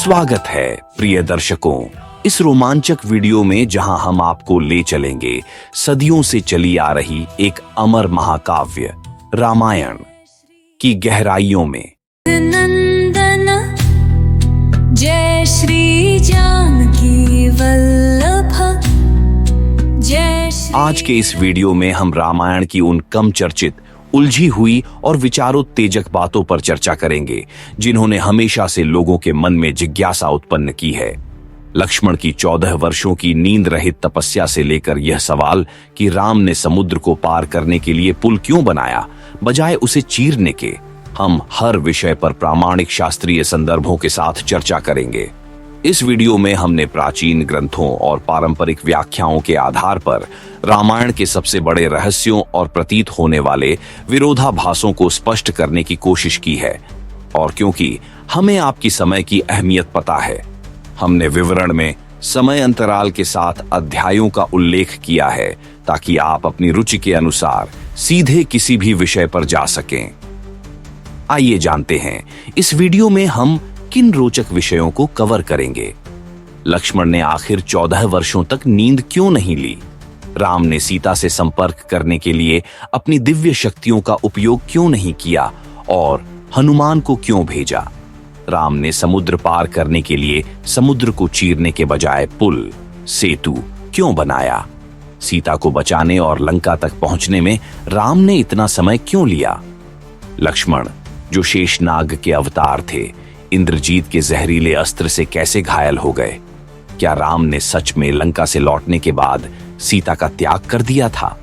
स्वागत है प्रिय दर्शकों इस रोमांचक वीडियो में, जहां हम आपको ले चलेंगे सदियों से चली आ रही एक अमर महाकाव्य रामायण की गहराइयों में। नंदन जय श्री जानकी वल्लभ जय श्री। आज के इस वीडियो में हम रामायण की उन कम चर्चित, उलझी हुई और विचारोत्तेजक बातों पर चर्चा करेंगे जिन्होंने हमेशा से लोगों के मन में जिज्ञासा उत्पन्न की है। लक्ष्मण की 14 वर्षों की नींद रहित तपस्या से लेकर यह सवाल कि राम ने समुद्र को पार करने के लिए पुल क्यों बनाया बजाय उसे चीरने के, हम हर विषय पर प्रामाणिक शास्त्रीय संदर्भों के साथ चर्चा करेंगे। इस वीडियो में हमने प्राचीन ग्रंथों और पारंपरिक व्याख्याओं के आधार पर रामायण के सबसे बड़े रहस्यों और प्रतीत होने वाले विरोधाभासों को स्पष्ट करने की कोशिश की है। और क्योंकि हमें आपकी समय की अहमियत पता है, हमने विवरण में समय अंतराल के साथ अध्यायों का उल्लेख किया है ताकि आप अपनी रुचि के अनुसार सीधे किसी भी विषय पर जा सकें। आइए जानते हैं इस वीडियो में हम किन रोचक विषयों को कवर करेंगे। लक्ष्मण ने आखिर 14 वर्षों तक नींद क्यों नहीं ली? राम ने सीता से संपर्क करने के लिए अपनी दिव्य शक्तियों का उपयोग क्यों नहीं किया और हनुमान को क्यों भेजा? राम ने समुद्र पार करने के लिए समुद्र को चीरने के बजाय पुल, सेतु क्यों बनाया? सीता को बचाने और लंका तक पहुंचने में राम ने इतना समय क्यों लिया? लक्ष्मण, जो शेषनाग के अवतार थे, इंद्रजीत के जहरीले अस्त्र से कैसे घायल हो गए? क्या राम ने सच में लंका से लौटने के बाद सीता का त्याग कर दिया था?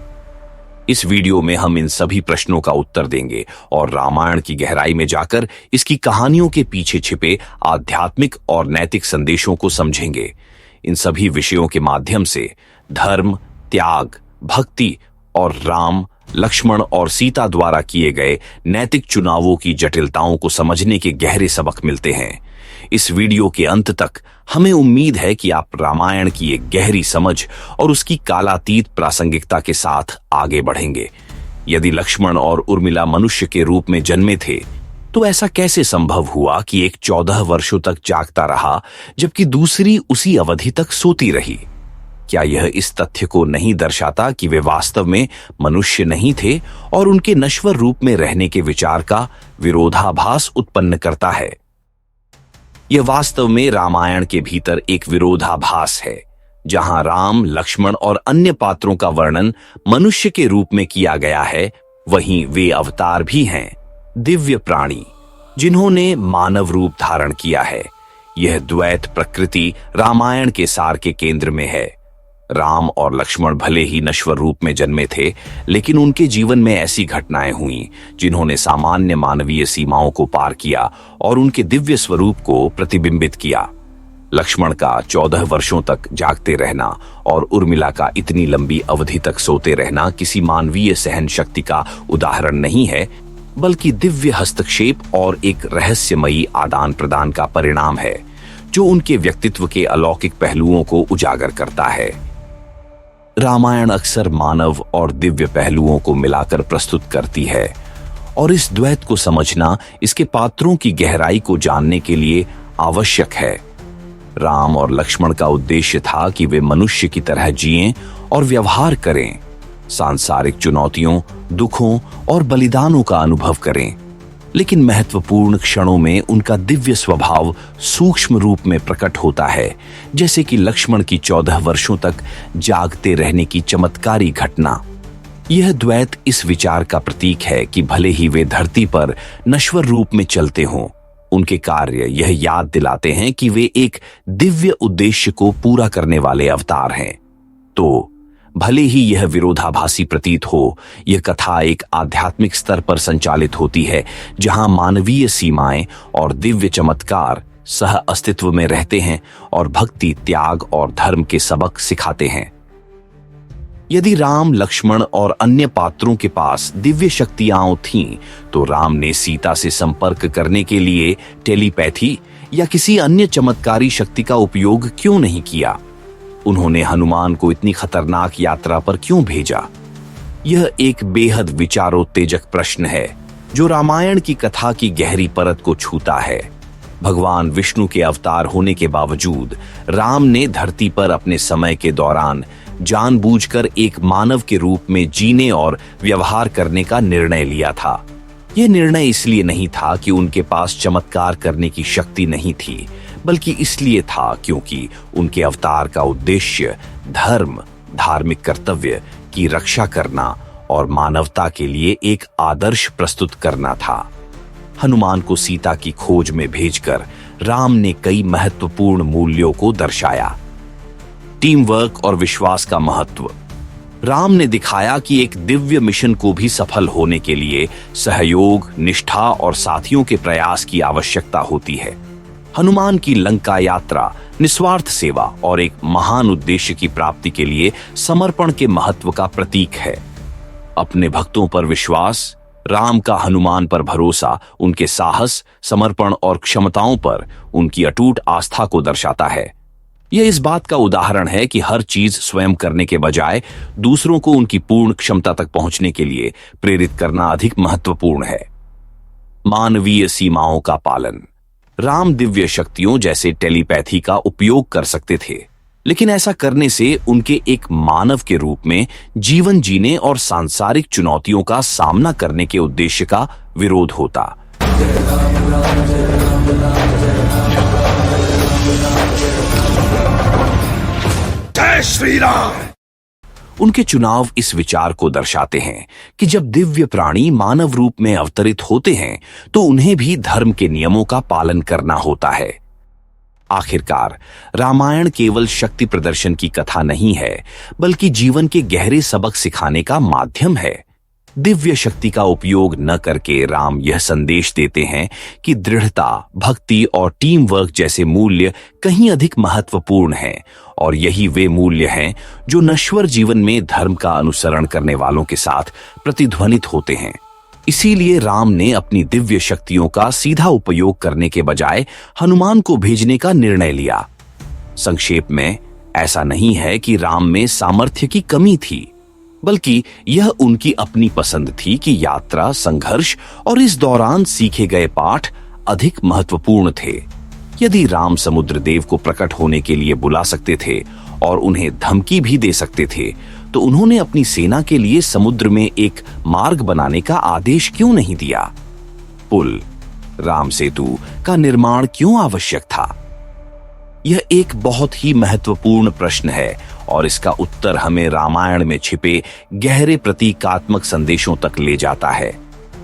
इस वीडियो में हम इन सभी प्रश्नों का उत्तर देंगे और रामायण की गहराई में जाकर इसकी कहानियों के पीछे छिपे आध्यात्मिक और नैतिक संदेशों को समझेंगे। इन सभी विषयों के माध्यम से धर्म, त्याग, भक्ति और राम, लक्ष्मण और सीता द्वारा किए गए नैतिक चुनावों की जटिलताओं को समझने के गहरे सबक मिलते हैं। इस वीडियो के अंत तक हमें उम्मीद है कि आप रामायण की एक गहरी समझ और उसकी कालातीत प्रासंगिकता के साथ आगे बढ़ेंगे। यदि लक्ष्मण और उर्मिला मनुष्य के रूप में जन्मे थे, तो ऐसा कैसे संभव हुआ कि एक 14 वर्षों तक जागता रहा जबकि दूसरी उसी अवधि तक सोती रही? क्या यह इस तथ्य को नहीं दर्शाता कि वे वास्तव में मनुष्य नहीं थे और उनके नश्वर रूप में रहने के विचार का विरोधाभास उत्पन्न करता है? यह वास्तव में रामायण के भीतर एक विरोधाभास है, जहां राम, लक्ष्मण और अन्य पात्रों का वर्णन मनुष्य के रूप में किया गया है, वहीं वे अवतार भी हैं, दिव्य प्राणी जिन्होंने मानव रूप धारण किया है। यह द्वैत प्रकृति रामायण के सार के केंद्र में है। राम और लक्ष्मण भले ही नश्वर रूप में जन्मे थे, लेकिन उनके जीवन में ऐसी घटनाएं हुईं जिन्होंने सामान्य मानवीय सीमाओं को पार किया और उनके दिव्य स्वरूप को प्रतिबिंबित किया। लक्ष्मण का 14 वर्षों तक जागते रहना और उर्मिला का इतनी लंबी अवधि तक सोते रहना किसी मानवीय सहन शक्ति का उदाहरण नहीं है, बल्कि दिव्य हस्तक्षेप और एक रहस्यमयी आदान प्रदान का परिणाम है, जो उनके व्यक्तित्व के अलौकिक पहलुओं को उजागर करता है। रामायण अक्सर मानव और दिव्य पहलुओं को मिलाकर प्रस्तुत करती है, और इस द्वैत को समझना इसके पात्रों की गहराई को जानने के लिए आवश्यक है। राम और लक्ष्मण का उद्देश्य था कि वे मनुष्य की तरह जिएं और व्यवहार करें, सांसारिक चुनौतियों, दुखों और बलिदानों का अनुभव करें, लेकिन महत्वपूर्ण क्षणों में उनका दिव्य स्वभाव सूक्ष्म रूप में प्रकट होता है, जैसे कि लक्ष्मण की 14 वर्षों तक जागते रहने की चमत्कारी घटना। यह द्वैत इस विचार का प्रतीक है कि भले ही वे धरती पर नश्वर रूप में चलते हों, उनके कार्य यह याद दिलाते हैं कि वे एक दिव्य उद्देश्य को पूरा करने वाले अवतार हैं। तो भले ही यह विरोधाभासी प्रतीत हो, यह कथा एक आध्यात्मिक स्तर पर संचालित होती है, जहां मानवीय सीमाएं और दिव्य चमत्कार सह अस्तित्व में रहते हैं और भक्ति, त्याग और धर्म के सबक सिखाते हैं। यदि राम, लक्ष्मण और अन्य पात्रों के पास दिव्य शक्तियां थीं, तो राम ने सीता से संपर्क करने के लिए टेलीपैथी या किसी अन्य चमत्कारी शक्ति का उपयोग क्यों नहीं किया? उन्होंने हनुमान को इतनी खतरनाक यात्रा पर क्यों भेजा? यह एक बेहद विचारोत्तेजक प्रश्न है जो रामायण की कथा की गहरी परत को छूता है। भगवान विष्णु के अवतार होने के बावजूद राम ने धरती पर अपने समय के दौरान जानबूझकर एक मानव के रूप में जीने और व्यवहार करने का निर्णय लिया था। यह निर्णय इसलिए नहीं था कि उनके पास चमत्कार करने की शक्ति नहीं थी, बल्कि इसलिए था क्योंकि उनके अवतार का उद्देश्य धर्म, धार्मिक कर्तव्य की रक्षा करना और मानवता के लिए एक आदर्श प्रस्तुत करना था। हनुमान को सीता की खोज में भेजकर राम ने कई महत्वपूर्ण मूल्यों को दर्शाया। टीम वर्क और विश्वास का महत्व। राम ने दिखाया कि एक दिव्य मिशन को भी सफल होने के लिए सहयोग, निष्ठा और साथियों के प्रयास की आवश्यकता होती है। हनुमान की लंका यात्रा निस्वार्थ सेवा और एक महान उद्देश्य की प्राप्ति के लिए समर्पण के महत्व का प्रतीक है। अपने भक्तों पर विश्वास। राम का हनुमान पर भरोसा उनके साहस, समर्पण और क्षमताओं पर उनकी अटूट आस्था को दर्शाता है। यह इस बात का उदाहरण है कि हर चीज स्वयं करने के बजाय दूसरों को उनकी पूर्ण क्षमता तक पहुंचने के लिए प्रेरित करना अधिक महत्वपूर्ण है। मानवीय सीमाओं का पालन। राम दिव्य शक्तियों जैसे टेलीपैथी का उपयोग कर सकते थे, लेकिन ऐसा करने से उनके एक मानव के रूप में जीवन जीने और सांसारिक चुनौतियों का सामना करने के उद्देश्य का विरोध होता। जय श्री राम। उनके चुनाव इस विचार को दर्शाते हैं कि जब दिव्य प्राणी मानव रूप में अवतरित होते हैं तो उन्हें भी धर्म के नियमों का पालन करना होता है। आखिरकार रामायण केवल शक्ति प्रदर्शन की कथा नहीं है, बल्कि जीवन के गहरे सबक सिखाने का माध्यम है। दिव्य शक्ति का उपयोग न करके राम यह संदेश देते हैं कि दृढ़ता, भक्ति और टीम वर्क जैसे मूल्य कहीं अधिक महत्वपूर्ण हैं, और यही वे मूल्य हैं जो नश्वर जीवन में धर्म का अनुसरण करने वालों के साथ प्रतिध्वनित होते हैं। इसीलिए राम ने अपनी दिव्य शक्तियों का सीधा उपयोग करने के बजाय हनुमान को भेजने का निर्णय लिया। संक्षेप में, ऐसा नहीं है कि राम में सामर्थ्य की कमी थी, बल्कि यह उनकी अपनी पसंद थी कि यात्रा, संघर्ष और इस दौरान सीखे गए पाठ अधिक महत्वपूर्ण थे। यदि राम समुद्र देव को प्रकट होने के लिए बुला सकते थे और उन्हें धमकी भी दे सकते थे, तो उन्होंने अपनी सेना के लिए समुद्र में एक मार्ग बनाने का आदेश क्यों नहीं दिया? पुल, राम सेतु का निर्माण क्यों आवश्यक था? यह एक बहुत ही महत्वपूर्ण प्रश्न है और इसका उत्तर हमें रामायण में छिपे गहरे प्रतीकात्मक संदेशों तक ले जाता है।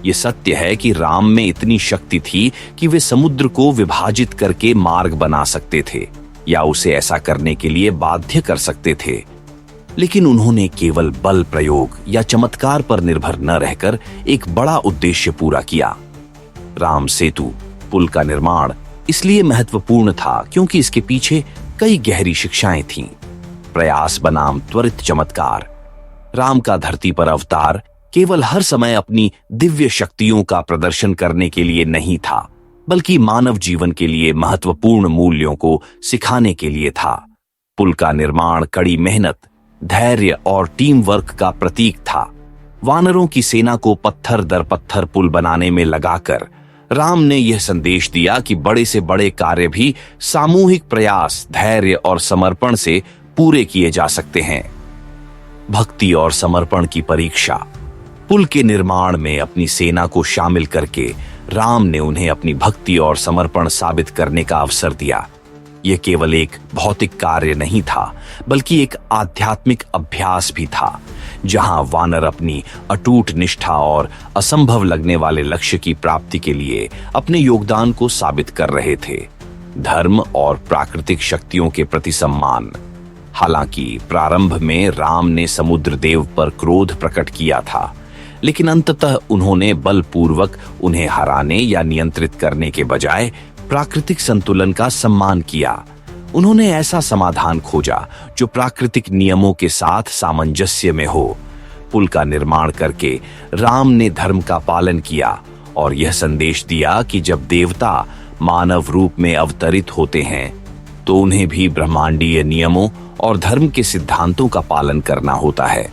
यह सत्य है कि राम में इतनी शक्ति थी कि वे समुद्र को विभाजित करके मार्ग बना सकते थे या उसे ऐसा करने के लिए बाध्य कर सकते थे, लेकिन उन्होंने केवल बल प्रयोग या चमत्कार पर निर्भर न रहकर एक बड़ा उद्देश्य पूरा किया। राम सेतु, पुल का निर्माण इसलिए महत्वपूर्ण था क्योंकि इसके पीछे कई गहरी शिक्षाएं थीं। प्रयास बनाम त्वरित चमत्कार। राम का धरती पर अवतार केवल हर समय अपनी दिव्य शक्तियों का प्रदर्शन करने के लिए नहीं था, बल्कि मानव जीवन के लिए महत्वपूर्ण मूल्यों को सिखाने के लिए था। पुल का निर्माण कड़ी मेहनत, धैर्य और टीम वर्क का प्रतीक था। वानरों की सेना को पत्थर दर पत्थर पुल बनाने में लगाकर राम ने यह संदेश दिया कि बड़े से बड़े कार्य भी सामूहिक प्रयास, धैर्य और समर्पण से पूरे किए जा सकते हैं। भक्ति और समर्पण की परीक्षा। पुल के निर्माण में अपनी सेना को शामिल करके राम ने उन्हें अपनी भक्ति और समर्पण साबित करने का अवसर दिया। यह केवल एक भौतिक कार्य नहीं था, बल्कि एक आध्यात्मिक अभ्यास भी था, जहां वानर अपनी अटूट निष्ठा और असंभव लगने वाले लक्ष्य की प्राप्ति के लिए अपने योगदान को साबित कर रहे थे। धर्म और प्राकृतिक शक्तियों के प्रति सम्मान। हालांकि प्रारंभ में राम ने समुद्र देव पर क्रोध प्रकट किया था, लेकिन अंततः उन्होंने बलपूर्वक उन्हें हराने या नियंत्रित करने के बजाय प्राकृतिक संतुलन का सम्मान किया। उन्होंने ऐसा समाधान खोजा जो प्राकृतिक नियमों के साथ सामंजस्य में हो। पुल का निर्माण करके राम ने धर्म का पालन किया और यह संदेश दिया कि जब देवता मानव रूप में अवतरित होते हैं तो उन्हें भी ब्रह्मांडीय नियमों और धर्म के सिद्धांतों का पालन करना होता है।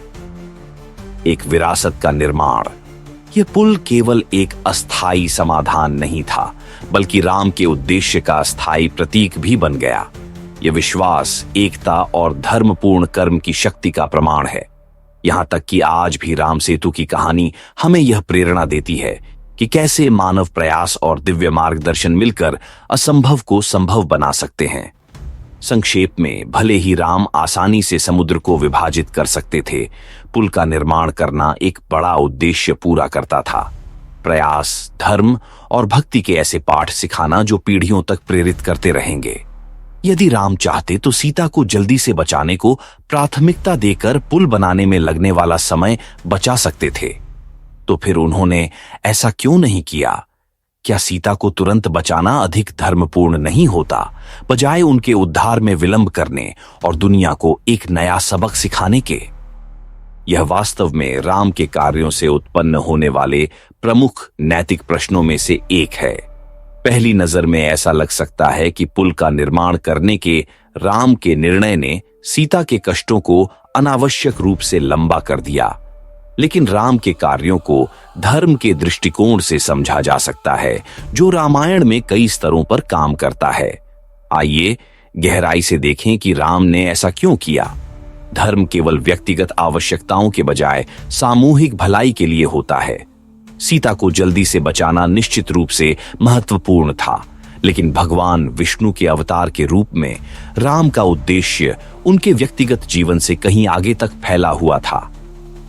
एक विरासत का निर्माण। यह पुल केवल एक अस्थायी समाधान नहीं था, बल्कि राम के उद्देश्य का अस्थायी प्रतीक भी बन गया। यह विश्वास, एकता और धर्मपूर्ण कर्म की शक्ति का प्रमाण है। यहां तक कि आज भी राम सेतु की कहानी हमें यह प्रेरणा देती है कि कैसे मानव प्रयास और दिव्य मार्गदर्शन मिलकर असंभव को संभव बना सकते हैं। संक्षेप में, भले ही राम आसानी से समुद्र को विभाजित कर सकते थे, पुल का निर्माण करना एक बड़ा उद्देश्य पूरा करता था। प्रयास, धर्म और भक्ति के ऐसे पाठ सिखाना जो पीढ़ियों तक प्रेरित करते रहेंगे। यदि राम चाहते तो सीता को जल्दी से बचाने को प्राथमिकता देकर पुल बनाने में लगने वाला समय बचा सकते थे, तो फिर उन्होंने ऐसा क्यों नहीं किया? क्या सीता को तुरंत बचाना अधिक धर्मपूर्ण नहीं होता, बजाय उनके उद्धार में विलंब करने और दुनिया को एक नया सबक सिखाने के? यह वास्तव में राम के कार्यों से उत्पन्न होने वाले प्रमुख नैतिक प्रश्नों में से एक है। पहली नजर में ऐसा लग सकता है कि पुल का निर्माण करने के राम के निर्णय ने सीता के कष्टों को अनावश्यक रूप से लंबा कर दिया, लेकिन राम के कार्यों को धर्म के दृष्टिकोण से समझा जा सकता है, जो रामायण में कई स्तरों पर काम करता है। आइए गहराई से देखें कि राम ने ऐसा क्यों किया। धर्म केवल व्यक्तिगत आवश्यकताओं के बजाय सामूहिक भलाई के लिए होता है। सीता को जल्दी से बचाना निश्चित रूप से महत्वपूर्ण था, लेकिन भगवान विष्णु के अवतार के रूप में राम का उद्देश्य उनके व्यक्तिगत जीवन से कहीं आगे तक फैला हुआ था।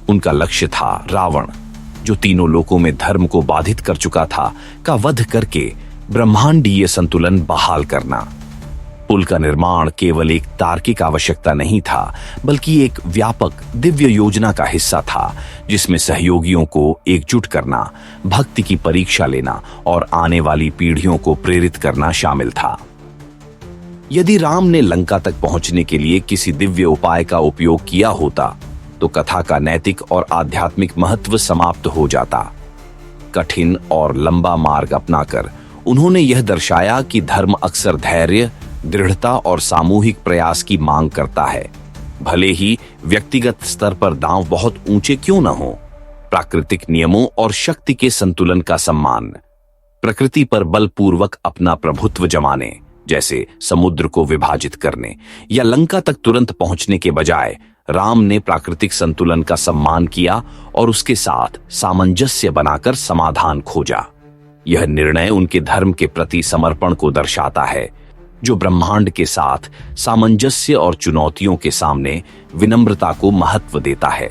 उनका लक्ष्य था रावण, जो तीनों लोकों में धर्म को बाधित कर चुका था, का वध करके ब्रह्मांडीय संतुलन बहाल करना। पुल का निर्माण केवल एक तार्किक आवश्यकता नहीं था, बल्कि एक व्यापक दिव्य योजना का हिस्सा था, जिसमें सहयोगियों को एकजुट करना, भक्ति की परीक्षा लेना और आने वाली पीढ़ियों को प्रेरित करना शामिल था। यदि राम ने लंका तक पहुंचने के लिए किसी दिव्य उपाय का उपयोग किया होता, तो कथा का नैतिक और आध्यात्मिक महत्व समाप्त हो जाता। कठिन और लंबा मार्ग अपनाकर उन्होंने यह दर्शाया कि धर्म अक्सर धैर्य, दृढ़ता और सामूहिक प्रयास की मांग करता है, भले ही व्यक्तिगत स्तर पर दांव बहुत ऊंचे क्यों न हो। प्राकृतिक नियमों और शक्ति के संतुलन का सम्मान, प्रकृति पर बलपूर्वक अपना प्रभुत्व जमाने, जैसे समुद्र को विभाजित करने या लंका तक तुरंत पहुंचने के बजाय राम ने प्राकृतिक संतुलन का सम्मान किया और उसके साथ सामंजस्य बनाकर समाधान खोजा। यह निर्णय उनके धर्म के प्रति समर्पण को दर्शाता है, जो ब्रह्मांड के साथ सामंजस्य और चुनौतियों के सामने विनम्रता को महत्व देता है।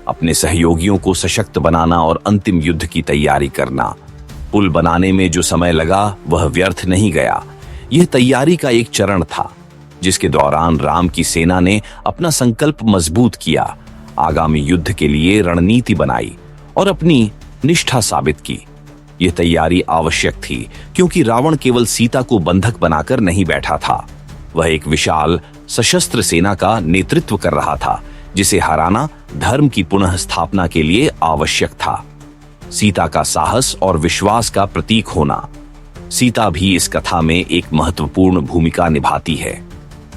अपने सहयोगियों को सशक्त बनाना और अंतिम युद्ध की तैयारी करना। पुल बनाने में जो समय लगा वह व्यर्थ नहीं गया। यह तैयारी का एक चरण था, जिसके दौरान राम की सेना ने अपना संकल्प मजबूत किया, आगामी युद्ध के लिए रणनीति बनाई और अपनी निष्ठा साबित की। यह तैयारी आवश्यक थी, क्योंकि रावण केवल सीता को बंधक बनाकर नहीं बैठा था, वह एक विशाल सशस्त्र सेना का नेतृत्व कर रहा था, जिसे हराना धर्म की पुनः स्थापना के लिए आवश्यक था। सीता का साहस और विश्वास का प्रतीक होना। सीता भी इस कथा में एक महत्वपूर्ण भूमिका निभाती है।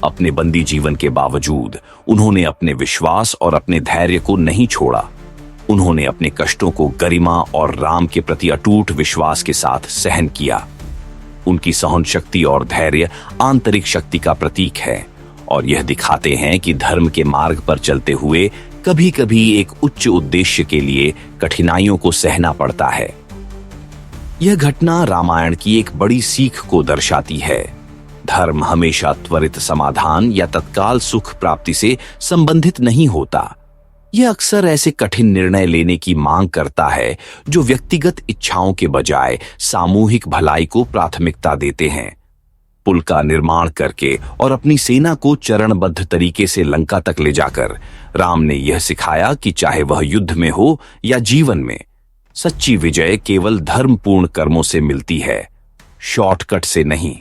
अपने बंदी जीवन के बावजूद उन्होंने अपने विश्वास और अपने धैर्य को नहीं छोड़ा। उन्होंने अपने कष्टों को गरिमा और राम के प्रति अटूट विश्वास के साथ सहन किया। उनकी सहन शक्ति और धैर्य आंतरिक शक्ति का प्रतीक है और यह दिखाते हैं कि धर्म के मार्ग पर चलते हुए कभी कभी एक उच्च उद्देश्य के लिए कठिनाइयों को सहना पड़ता है। यह घटना रामायण की एक बड़ी सीख को दर्शाती है। धर्म हमेशा त्वरित समाधान या तत्काल सुख प्राप्ति से संबंधित नहीं होता। यह अक्सर ऐसे कठिन निर्णय लेने की मांग करता है जो व्यक्तिगत इच्छाओं के बजाय सामूहिक भलाई को प्राथमिकता देते हैं। पुल का निर्माण करके और अपनी सेना को चरणबद्ध तरीके से लंका तक ले जाकर राम ने यह सिखाया कि चाहे वह युद्ध में हो या जीवन में, सच्ची विजय केवल धर्मपूर्ण कर्मों से मिलती है, शॉर्टकट से नहीं।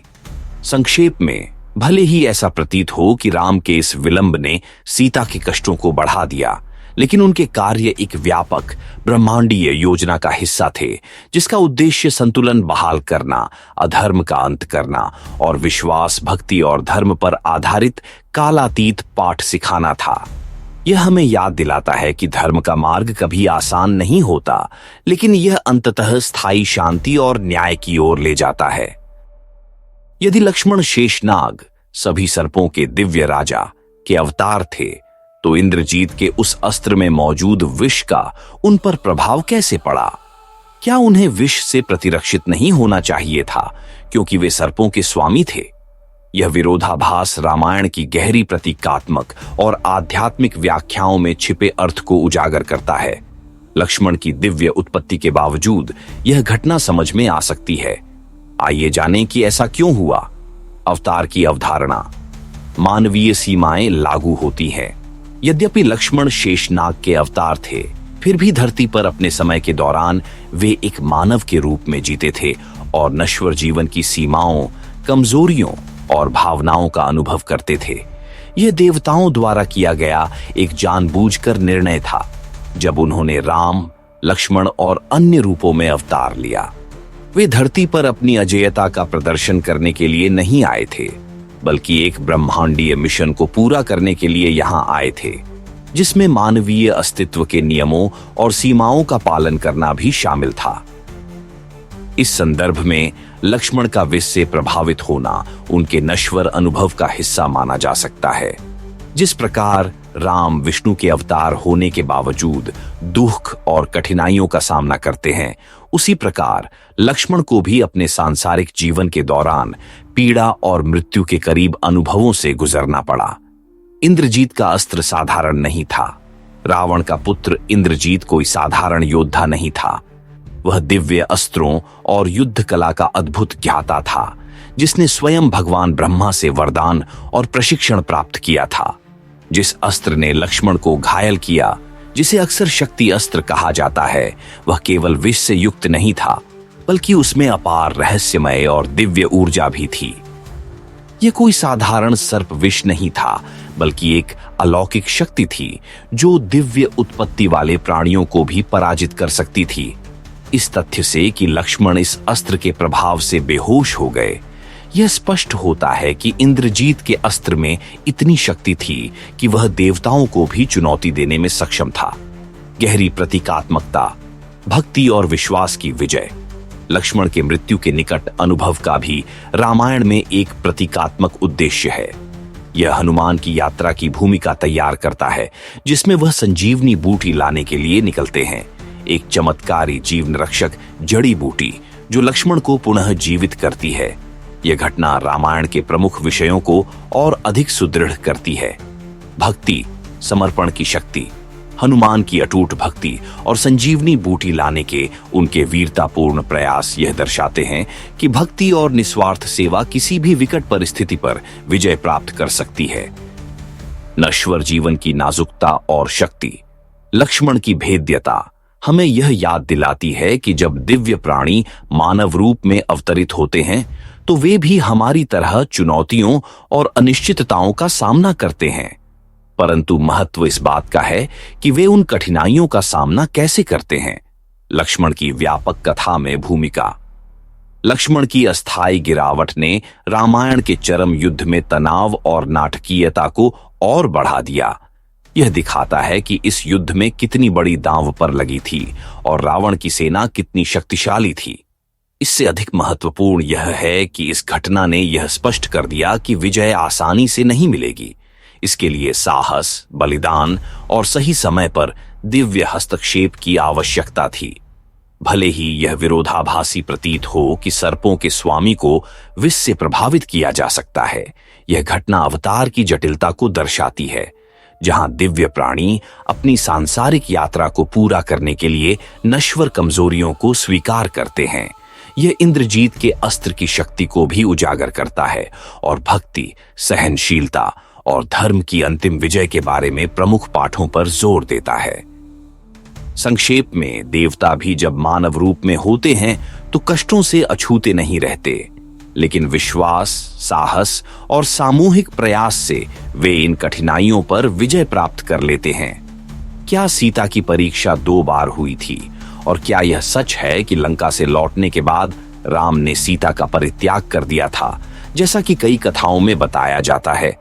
संक्षेप में, भले ही ऐसा प्रतीत हो कि राम के इस विलंब ने सीता के कष्टों को बढ़ा दिया, लेकिन उनके कार्य एक व्यापक ब्रह्मांडीय योजना का हिस्सा थे, जिसका उद्देश्य संतुलन बहाल करना, अधर्म का अंत करना और विश्वास, भक्ति और धर्म पर आधारित कालातीत पाठ सिखाना था। यह हमें याद दिलाता है कि धर्म का मार्ग कभी आसान नहीं होता, लेकिन यह अंततः स्थायी शांति और न्याय की ओर ले जाता है। यदि लक्ष्मण शेषनाग सभी सर्पों के दिव्य राजा के अवतार थे, तो इंद्रजीत के उस अस्त्र में मौजूद विष का उन पर प्रभाव कैसे पड़ा? क्या उन्हें विष से प्रतिरक्षित नहीं होना चाहिए था क्योंकि वे सर्पों के स्वामी थे? यह विरोधाभास रामायण की गहरी प्रतीकात्मक और आध्यात्मिक व्याख्याओं में छिपे अर्थ को उजागर करता है। लक्ष्मण की दिव्य उत्पत्ति के बावजूद यह घटना समझ में आ सकती है। आइए जानें कि ऐसा क्यों हुआ। अवतार की अवधारणा। मानवीय सीमाएं लागू होती हैं। यद्यपि लक्ष्मण शेषनाग के अवतार थे, फिर भी धरती पर अपने समय के दौरान वे एक मानव के रूप में जीते थे और नश्वर जीवन की सीमाओं, कमजोरियों और भावनाओं का अनुभव करते थे। यह देवताओं द्वारा किया गया एक जानबूझकर निर्णय था जब उन्होंने राम, लक्ष्मण और अन्य रूपों में अवतार लिया। वे धरती पर अपनी अजेयता का प्रदर्शन करने के लिए नहीं आए थे, बल्कि एक ब्रह्मांडीय मिशन को पूरा करने के लिए यहां आए थे, जिसमें मानवीय अस्तित्व के नियमों और सीमाओं का पालन करना भी शामिल था। इस संदर्भ में लक्ष्मण का विष से प्रभावित होना उनके नश्वर अनुभव का हिस्सा माना जा सकता है। जिस प्रकार राम विष्णु के अवतार होने के बावजूद दुख और कठिनाइयों का सामना करते हैं, उसी प्रकार लक्ष्मण को भी अपने सांसारिक जीवन के दौरान पीड़ा और मृत्यु के करीब अनुभवों से गुजरना पड़ा। इंद्रजीत का अस्त्र साधारण नहीं था। रावण का पुत्र इंद्रजीत कोई साधारण योद्धा नहीं था। वह दिव्य अस्त्रों और युद्ध कला का अद्भुत ज्ञाता था, जिसने स्वयं भगवान ब्रह्मा से वरदान और प्रशिक्षण प्राप्त किया था। जिस अस्त्र ने लक्ष्मण को घायल किया, जिसे अक्सर शक्ति अस्त्र कहा जाता है, वह केवल विष से युक्त नहीं था, बल्कि उसमें अपार रहस्यमय और दिव्य ऊर्जा भी थी। यह कोई साधारण सर्प विष नहीं था, बल्कि एक अलौकिक शक्ति थी जो दिव्य उत्पत्ति वाले प्राणियों को भी पराजित कर सकती थी। इस तथ्य से कि लक्ष्मण इस अस्त्र के प्रभाव से बेहोश हो गए, यह स्पष्ट होता है कि इंद्रजीत के अस्त्र में इतनी शक्ति थी कि वह देवताओं को भी चुनौती देने में सक्षम था। गहरी प्रतीकात्मकता, भक्ति और विश्वास की विजय। लक्ष्मण के मृत्यु के निकट अनुभव का भी रामायण में एक प्रतीकात्मक उद्देश्य है। यह हनुमान की यात्रा की भूमिका तैयार करता है, जिसमें वह संजीवनी बूटी लाने के लिए निकलते हैं, एक चमत्कारी जीवन रक्षक जड़ी बूटी जो लक्ष्मण को पुनः जीवित करती है। यह घटना रामायण के प्रमुख विषयों को और अधिक सुदृढ़ करती है। भक्ति, समर्पण की शक्ति, हनुमान की अटूट भक्ति और संजीवनी बूटी लाने के उनके वीरतापूर्ण प्रयास यह दर्शाते हैं कि भक्ति और निस्वार्थ सेवा किसी भी विकट परिस्थिति पर विजय प्राप्त कर सकती है। नश्वर जीवन की नाजुकता और शक्ति। लक्ष्मण की भेद्यता हमें यह याद दिलाती है कि जब दिव्य प्राणी मानव रूप में अवतरित होते हैं, तो वे भी हमारी तरह चुनौतियों और अनिश्चितताओं का सामना करते हैं, परंतु महत्व इस बात का है कि वे उन कठिनाइयों का सामना कैसे करते हैं। लक्ष्मण की व्यापक कथा में भूमिका। लक्ष्मण की अस्थायी गिरावट ने रामायण के चरम युद्ध में तनाव और नाटकीयता को और बढ़ा दिया। यह दिखाता है कि इस युद्ध में कितनी बड़ी दांव पर लगी थी और रावण की सेना कितनी शक्तिशाली थी। इससे अधिक महत्वपूर्ण यह है कि इस घटना ने यह स्पष्ट कर दिया कि विजय आसानी से नहीं मिलेगी। इसके लिए साहस, बलिदान और सही समय पर दिव्य हस्तक्षेप की आवश्यकता थी। भले ही यह विरोधाभासी प्रतीत हो कि सर्पों के स्वामी को विष से प्रभावित किया जा सकता है, यह घटना अवतार की जटिलता को दर्शाती है, जहां दिव्य प्राणी अपनी सांसारिक यात्रा को पूरा करने के लिए नश्वर कमजोरियों को स्वीकार करते हैं। यह इंद्रजीत के अस्त्र की शक्ति को भी उजागर करता है और भक्ति, सहनशीलता और धर्म की अंतिम विजय के बारे में प्रमुख पाठों पर जोर देता है। संक्षेप में, देवता भी जब मानव रूप में होते हैं तो कष्टों से अछूते नहीं रहते, लेकिन विश्वास, साहस और सामूहिक प्रयास से वे इन कठिनाइयों पर विजय प्राप्त कर लेते हैं। क्या सीता की परीक्षा 2 बार हुई थी? और क्या यह सच है कि लंका से लौटने के बाद राम ने सीता का परित्याग कर दिया था, जैसा कि कई कथाओं में बताया जाता है?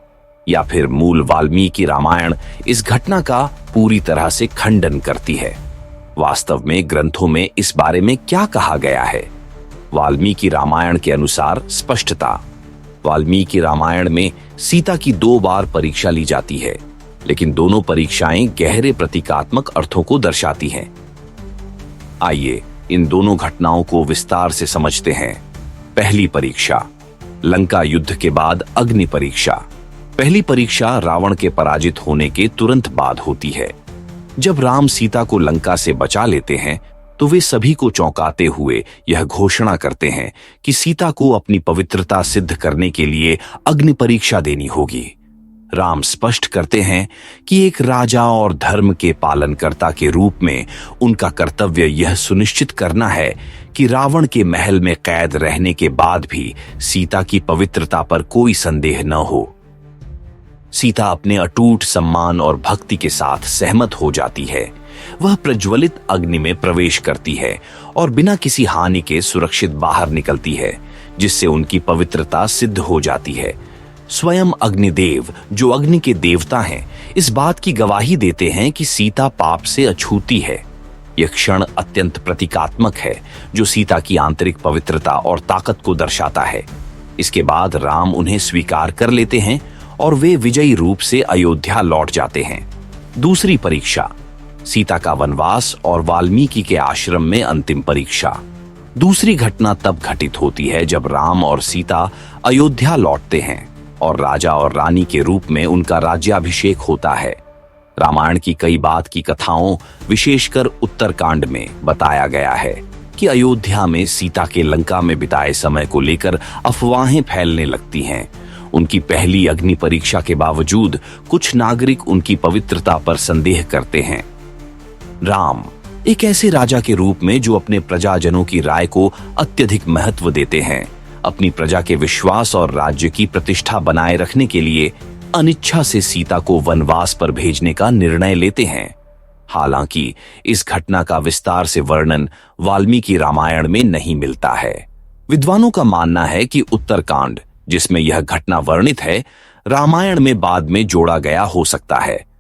या फिर मूल वाल्मीकि रामायण इस घटना का पूरी तरह से खंडन करती है? वास्तव में ग्रंथों में इस बारे में क्या कहा गया है? वाल्मीकि रामायण के अनुसार स्पष्टता। वाल्मीकि रामायण में सीता की 2 बार परीक्षा ली जाती है, लेकिन दोनों परीक्षाएं गहरे प्रतीकात्मक अर्थों को दर्शाती हैं। आइए इन दोनों घटनाओं को विस्तार से समझते हैं। पहली परीक्षा, लंका युद्ध के बाद अग्नि परीक्षा। पहली परीक्षा रावण के पराजित होने के तुरंत बाद होती है। जब राम सीता को लंका से बचा लेते हैं तो वे सभी को चौंकाते हुए यह घोषणा करते हैं कि सीता को अपनी पवित्रता सिद्ध करने के लिए अग्नि परीक्षा देनी होगी। राम स्पष्ट करते हैं कि एक राजा और धर्म के पालनकर्ता के रूप में उनका कर्तव्य यह सुनिश्चित करना है कि रावण के महल में कैद रहने के बाद भी सीता की पवित्रता पर कोई संदेह न हो। सीता अपने अटूट सम्मान और भक्ति के साथ सहमत हो जाती है। वह प्रज्वलित अग्नि में प्रवेश करती है और बिना किसी हानि के सुरक्षित बाहर निकलती है, जिससे उनकी पवित्रता सिद्ध हो जाती है। स्वयं अग्निदेव, जो अग्नि के देवता हैं, इस बात की गवाही देते हैं कि सीता पाप से अछूती है। यह क्षण अत्यंत प्रतीकात्मक है, जो सीता की आंतरिक पवित्रता और ताकत को दर्शाता है। इसके बाद राम उन्हें स्वीकार कर लेते हैं और वे विजयी रूप से अयोध्या लौट जाते हैं। दूसरी परीक्षा, सीता का वनवास और वाल्मीकि के आश्रम में अंतिम परीक्षा। दूसरी घटना तब घटित होती है जब राम और सीता अयोध्या लौटते हैं और राजा और रानी के रूप में उनका राज्याभिषेक होता है। रामायण की कई बात की कथाओं, विशेषकर उत्तरकांड में बताया गया है कि अयोध्या में सीता के लंका में बिताए समय को लेकर अफवाहें फैलने लगती हैं। उनकी पहली अग्नि परीक्षा के बावजूद कुछ नागरिक उनकी पवित्रता पर संदेह करते हैं। राम एक ऐसे राजा के रूप में जो अपने प्रजाजनों की राय को अत्यधिक महत्व देते हैं, अपनी प्रजा के विश्वास और राज्य की प्रतिष्ठा बनाए रखने के लिए अनिच्छा से सीता को वनवास पर भेजने का निर्णय लेते हैं। हालांकि इस घटना का विस्तार से वर्णन वाल्मीकि रामायण में नहीं मिलता है। विद्वानों का मानना है कि उत्तरकांड, जिसमें यह घटना वर्णित है, रामायण में बाद में जोड़ा गया हो सकता है।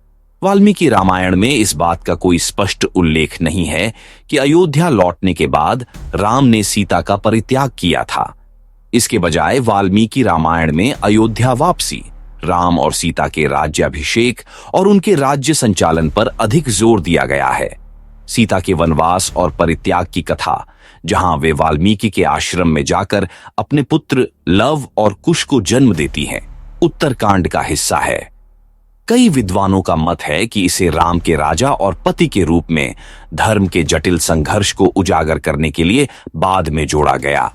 वाल्मीकि रामायण में इस बात का कोई स्पष्ट उल्लेख नहीं है कि अयोध्या लौटने के बाद राम ने सीता का परित्याग किया था। इसके बजाय वाल्मीकि रामायण में अयोध्या वापसी, राम और सीता के राज्याभिषेक और उनके राज्य संचालन पर अधिक जोर दिया गया है। सीता के वनवास और परित्याग की कथा, जहां वे वाल्मीकि के आश्रम में जाकर अपने पुत्र लव और कुश को जन्म देती हैं, उत्तरकांड का हिस्सा है। कई विद्वानों का मत है कि इसे राम के राजा और पति के रूप में धर्म के जटिल संघर्ष को उजागर करने के लिए बाद में जोड़ा गया।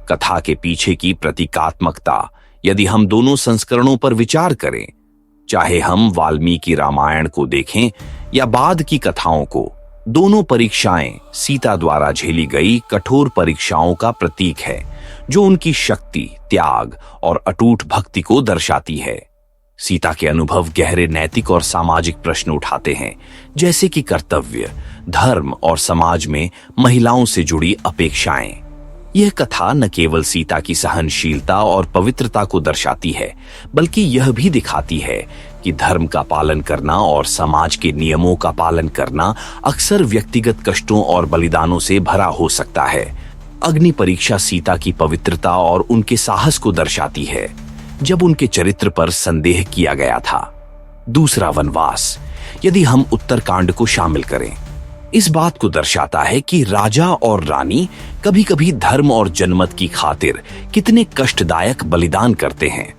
कथा के पीछे की प्रतीकात्मकता, यदि हम दोनों संस्करणों पर विचार करें, चाहे हम वाल्मीकि रामायण को देखें या बाद की कथाओं को, दोनों परीक्षाएं सीता द्वारा झेली गई कठोर परीक्षाओं का प्रतीक है, जो उनकी शक्ति, त्याग और अटूट भक्ति को दर्शाती है। सीता के अनुभव गहरे नैतिक और सामाजिक प्रश्न उठाते हैं, जैसे कि कर्तव्य, धर्म और समाज में महिलाओं से जुड़ी अपेक्षाएं। यह कथा न केवल सीता की सहनशीलता और पवित्रता को दर्शाती है, बल्कि यह भी दिखाती है कि धर्म का पालन करना और समाज के नियमों का पालन करना अक्सर व्यक्तिगत कष्टों और बलिदानों से भरा हो सकता है। अग्नि परीक्षा सीता की पवित्रता और उनके साहस को दर्शाती है, जब उनके चरित्र पर संदेह किया गया था। दूसरा वनवास, यदि हम उत्तरकांड को शामिल करें, इस बात को दर्शाता है कि राजा और रानी कभी-कभी धर्म और जनमत की खातिर कितने कष्टदायक बलिदान करते हैं।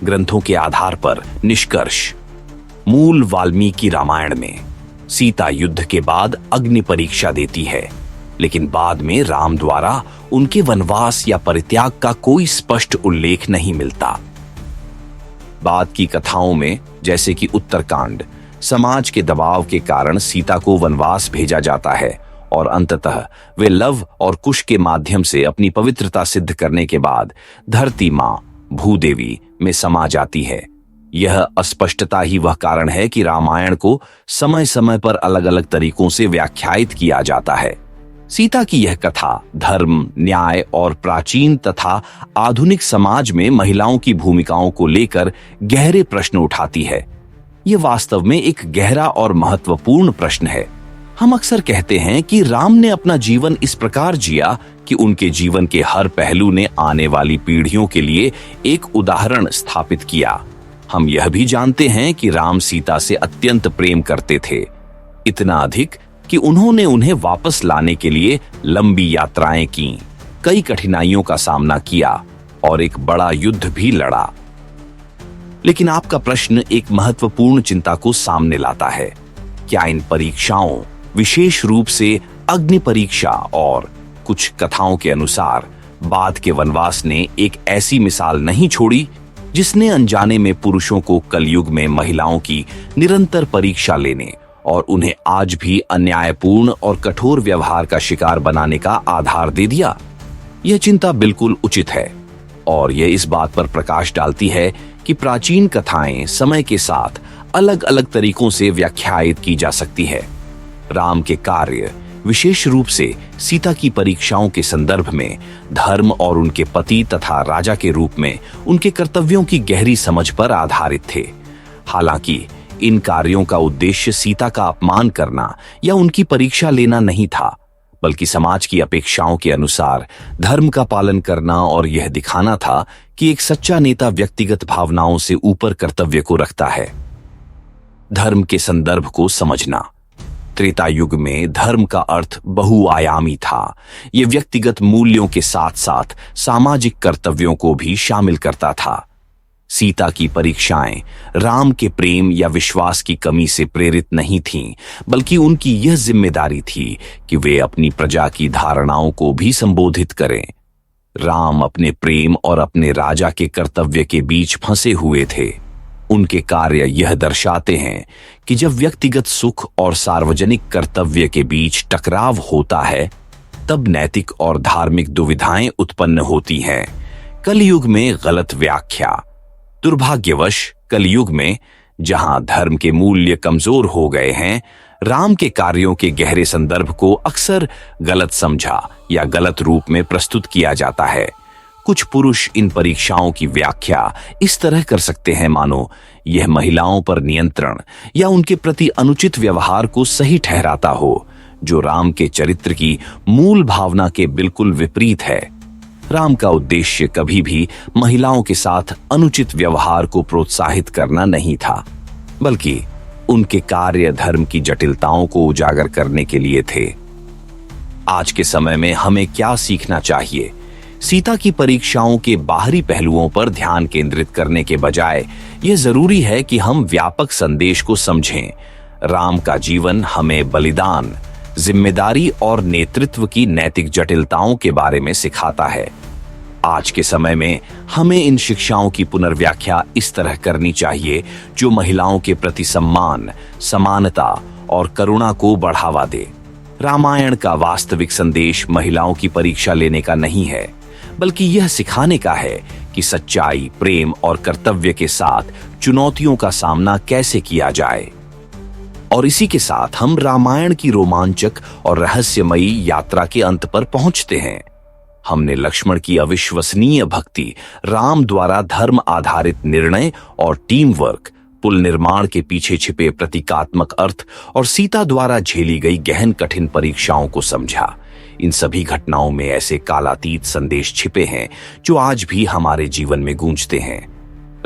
ग्रंथों के आधार पर निष्कर्ष, मूल वाल्मीकि रामायण में सीता युद्ध के बाद अग्नि परीक्षा देती है, लेकिन बाद में राम द्वारा उनके वनवास या परित्याग का कोई स्पष्ट उल्लेख नहीं मिलता। बाद की कथाओं में, जैसे कि उत्तरकांड, समाज के दबाव के कारण सीता को वनवास भेजा जाता है और अंततः वे लव और कुश के माध्यम से अपनी पवित्रता सिद्ध करने के बाद धरती मां भूदेवी में समा जाती है। यह अस्पष्टता ही वह कारण है कि रामायण को समय समय पर अलग अलग तरीकों से व्याख्यायित किया जाता है। सीता की यह कथा धर्म, न्याय और प्राचीन तथा आधुनिक समाज में महिलाओं की भूमिकाओं को लेकर गहरे प्रश्न उठाती है। ये वास्तव में एक गहरा और महत्वपूर्ण प्रश्न है। हम अक्सर कहते हैं कि राम ने अपना जीवन इस प्रकार जिया कि उनके जीवन के हर पहलू ने आने वाली पीढ़ियों के लिए एक उदाहरण स्थापित किया। हम यह भी जानते हैं कि राम सीता से अत्यंत प्रेम करते थे, इतना अधिक कि उन्होंने उन्हें वापस लाने के लिए लंबी यात्राएं की, कई कठिनाइयों का सामना किया और एक बड़ा युद्ध भी लड़ा। लेकिन आपका प्रश्न एक महत्वपूर्ण चिंता को सामने लाता है। क्या इन परीक्षाओं, विशेष रूप से अग्नि परीक्षा और कुछ कथाओं के अनुसार बाद के वनवास ने एक ऐसी मिसाल नहीं छोड़ी जिसने अनजाने में पुरुषों को कलयुग में महिलाओं की निरंतर परीक्षा लेने और उन्हें आज भी अन्यायपूर्ण और कठोर व्यवहार का शिकार बनाने का आधार दे दिया? यह चिंता बिल्कुल उचित है और यह इस बात पर प्रकाश डालती है कि प्राचीन कथाएं समय के साथ अलग अलग तरीकों से व्याख्यायित की जा सकती है। राम के कार्य, विशेष रूप से सीता की परीक्षाओं के संदर्भ में, धर्म और उनके पति तथा राजा के रूप में उनके कर्तव्यों की गहरी समझ पर आधारित थे। हालांकि इन कार्यों का उद्देश्य सीता का अपमान करना या उनकी परीक्षा लेना नहीं था, बल्कि समाज की अपेक्षाओं के अनुसार धर्म का पालन करना और यह दिखाना था कि एक सच्चा नेता व्यक्तिगत भावनाओं से ऊपर कर्तव्य को रखता है। धर्म के संदर्भ को समझना। त्रेता युग में धर्म का अर्थ बहुआयामी था। यह व्यक्तिगत मूल्यों के साथ साथ सामाजिक कर्तव्यों को भी शामिल करता था। सीता की परीक्षाएं राम के प्रेम या विश्वास की कमी से प्रेरित नहीं थीं, बल्कि उनकी यह जिम्मेदारी थी कि वे अपनी प्रजा की धारणाओं को भी संबोधित करें। राम अपने प्रेम और अपने राजा के कर्तव्य के बीच फंसे हुए थे। उनके कार्य यह दर्शाते हैं कि जब व्यक्तिगत सुख और सार्वजनिक कर्तव्य के बीच टकराव होता है, तब नैतिक और धार्मिक दुविधाएं उत्पन्न होती हैं। कलयुग में गलत व्याख्या। दुर्भाग्यवश कलयुग में, जहां धर्म के मूल्य कमजोर हो गए हैं, राम के कार्यों के गहरे संदर्भ को अक्सर गलत समझा या गलत रूप में प्रस्तुत किया जाता है। कुछ पुरुष इन परीक्षाओं की व्याख्या इस तरह कर सकते हैं मानो यह महिलाओं पर नियंत्रण या उनके प्रति अनुचित व्यवहार को सही ठहराता हो, जो राम के चरित्र की मूल भावना के बिल्कुल विपरीत है। राम का उद्देश्य कभी भी महिलाओं के साथ अनुचित व्यवहार को प्रोत्साहित करना नहीं था, बल्कि उनके कार्य धर्म की जटिलताओं को उजागर करने के लिए थे। आज के समय में हमें क्या सीखना चाहिए? सीता की परीक्षाओं के बाहरी पहलुओं पर ध्यान केंद्रित करने के बजाय यह जरूरी है कि हम व्यापक संदेश को समझें। राम का जीवन हमें बलिदान, जिम्मेदारी और नेतृत्व की नैतिक जटिलताओं के बारे में सिखाता है। आज के समय में हमें इन शिक्षाओं की पुनर्व्याख्या इस तरह करनी चाहिए जो महिलाओं के प्रति सम्मान, समानता और करुणा को बढ़ावा दे। रामायण का वास्तविक संदेश महिलाओं की परीक्षा लेने का नहीं है, बल्कि यह सिखाने का है कि सच्चाई, प्रेम और कर्तव्य के साथ चुनौतियों का सामना कैसे किया जाए। और इसी के साथ हम रामायण की रोमांचक और रहस्यमयी यात्रा के अंत पर पहुंचते हैं। हमने लक्ष्मण की अविश्वसनीय भक्ति, राम द्वारा धर्म आधारित निर्णय और टीम वर्क, पुल निर्माण के पीछे छिपे प्रतीकात्मक अर्थ और सीता द्वारा झेली गई गहन कठिन परीक्षाओं को समझा। इन सभी घटनाओं में ऐसे कालातीत संदेश छिपे हैं जो आज भी हमारे जीवन में गूंजते हैं।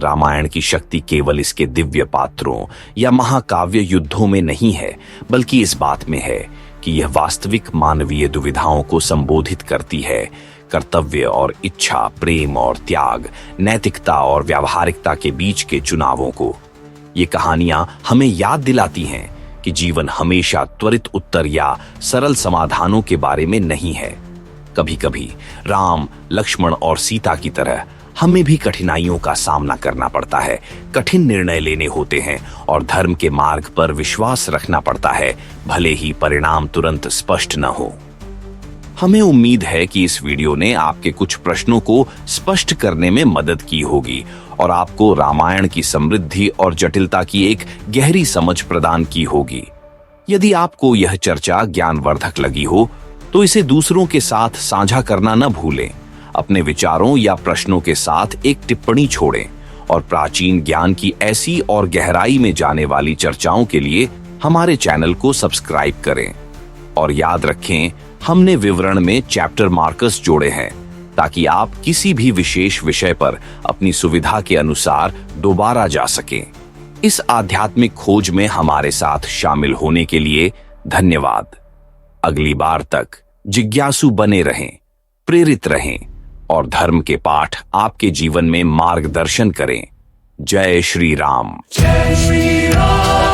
रामायण की शक्ति केवल इसके दिव्य पात्रों या महाकाव्य युद्धों में नहीं है, बल्कि इस बात में है कि यह वास्तविक मानवीय दुविधाओं को संबोधित करती है। कर्तव्य और इच्छा, प्रेम और त्याग, नैतिकता और व्यावहारिकता के बीच के चुनावों को। ये कहानियां हमें याद दिलाती हैं कि जीवन हमेशा त्वरित उत्तर या सरल समाधानों के बारे में नहीं है। कभी कभी राम, लक्ष्मण और सीता की तरह हमें भी कठिनाइयों का सामना करना पड़ता है, कठिन निर्णय लेने होते हैं और धर्म के मार्ग पर विश्वास रखना पड़ता है, भले ही परिणाम तुरंत स्पष्ट न हो। हमें उम्मीद है कि इस वीडियो ने आपके कुछ प्रश्नों को स्पष्ट करने में मदद की होगी और आपको रामायण की समृद्धि और जटिलता की एक गहरी समझ प्रदान की होगी। यदि आपको यह चर्चा ज्ञानवर्धक लगी हो तो इसे दूसरों के साथ साझा करना न भूलें। अपने विचारों या प्रश्नों के साथ एक टिप्पणी छोड़ें और प्राचीन ज्ञान की ऐसी और गहराई में जाने वाली चर्चाओं के लिए हमारे चैनल को सब्सक्राइब करें। और याद रखें, हमने विवरण में चैप्टर मार्कर्स जोड़े हैं ताकि आप किसी भी विशेष विषय पर अपनी सुविधा के अनुसार दोबारा जा सकें। इस आध्यात्मिक खोज में हमारे साथ शामिल होने के लिए धन्यवाद। अगली बार तक जिज्ञासु बने रहें, प्रेरित रहें और धर्म के पाठ आपके जीवन में मार्गदर्शन करें। जय श्री राम। जय श्री राम।